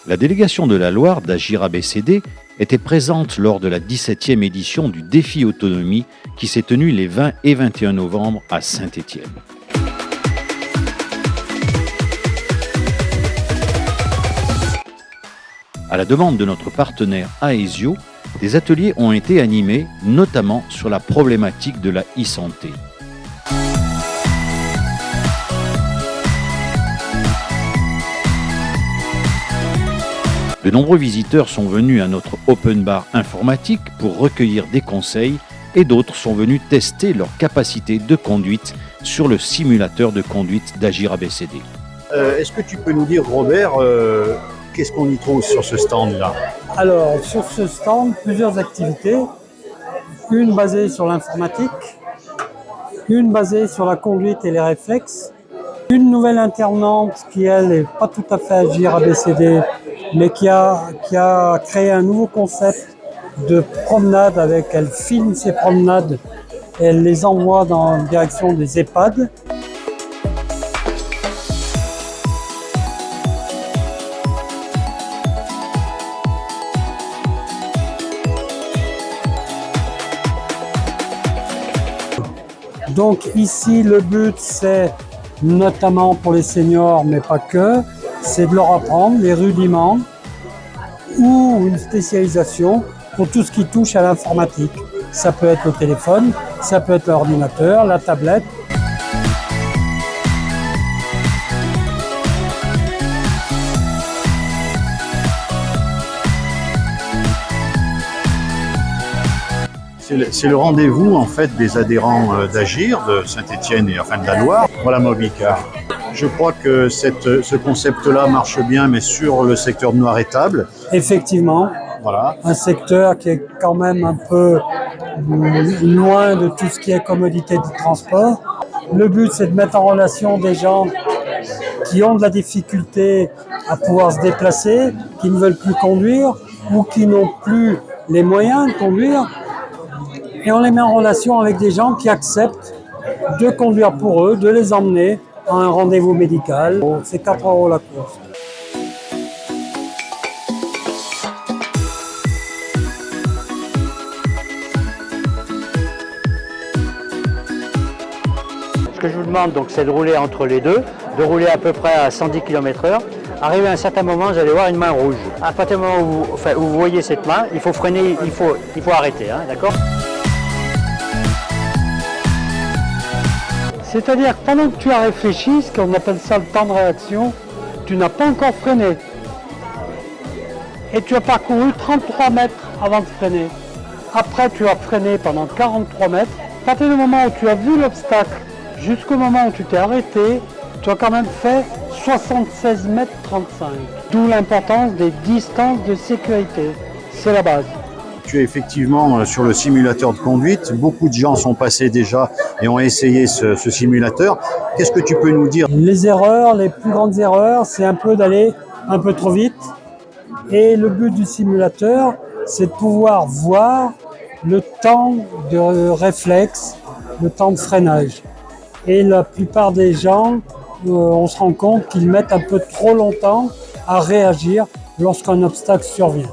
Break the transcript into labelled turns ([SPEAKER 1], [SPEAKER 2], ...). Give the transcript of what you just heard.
[SPEAKER 1] La délégation de la Loire d'Agir ABCD était présente lors de la 17e édition du Défi Autonomie qui s'est tenu les 20 et 21 novembre à Saint-Étienne. À la demande de notre partenaire Aesio, des ateliers ont été animés, notamment sur la problématique de la e-santé. De nombreux visiteurs sont venus à notre open bar informatique pour recueillir des conseils et d'autres sont venus tester leur capacité de conduite sur le simulateur de conduite d'Agir ABCD.
[SPEAKER 2] Est-ce que tu peux nous dire, Robert, qu'est-ce qu'on y trouve sur ce stand-là?
[SPEAKER 3] Alors, sur ce stand, plusieurs activités. Une basée sur l'informatique, une basée sur la conduite et les réflexes, une nouvelle intervenante qui, elle, n'est pas tout à fait Agir ABCD, mais qui a créé un nouveau concept de promenade avec, elle filme ses promenades et elle les envoie dans la direction des EHPAD. Donc ici, le but, c'est notamment pour les seniors, mais pas que, c'est de leur apprendre les rudiments ou une spécialisation pour tout ce qui touche à l'informatique. Ça peut être le téléphone, ça peut être l'ordinateur, la tablette.
[SPEAKER 2] C'est le rendez-vous en fait des adhérents d'Agir, de Saint-Étienne et enfin de la Loire. Voilà Mobicar. Je crois que ce concept-là marche bien, mais sur le secteur de Noiretable.
[SPEAKER 3] Effectivement,
[SPEAKER 2] Voilà.
[SPEAKER 3] un secteur qui est quand même un peu loin de tout ce qui est commodité du transport. Le but, c'est de mettre en relation des gens qui ont de la difficulté à pouvoir se déplacer, qui ne veulent plus conduire ou qui n'ont plus les moyens de conduire. Et on les met en relation avec des gens qui acceptent de conduire pour eux, de les emmener à un rendez-vous médical. C'est 4 € la course.
[SPEAKER 4] Ce que je vous demande, donc, c'est de rouler entre les deux, de rouler à peu près à 110 km/h. Arrivé à un certain moment, vous allez voir une main rouge. À partir du moment où vous voyez cette main, il faut freiner, il faut arrêter, hein, d'accord ?
[SPEAKER 3] C'est-à-dire que pendant que tu as réfléchi, ce qu'on appelle ça le temps de réaction, tu n'as pas encore freiné. Et tu as parcouru 33 mètres avant de freiner. Après, tu as freiné pendant 43 mètres. À partir du moment où tu as vu l'obstacle, jusqu'au moment où tu t'es arrêté, tu as quand même fait 76 mètres 35. D'où l'importance des distances de sécurité. C'est la base.
[SPEAKER 2] Tu es effectivement sur le simulateur de conduite. Beaucoup de gens sont passés déjà et ont essayé ce simulateur. Qu'est-ce que tu peux nous dire?
[SPEAKER 3] Les erreurs, les plus grandes erreurs, c'est un peu d'aller un peu trop vite. Et le but du simulateur, c'est de pouvoir voir le temps de réflexe, le temps de freinage. Et la plupart des gens, on se rend compte qu'ils mettent un peu trop longtemps à réagir lorsqu'un obstacle survient.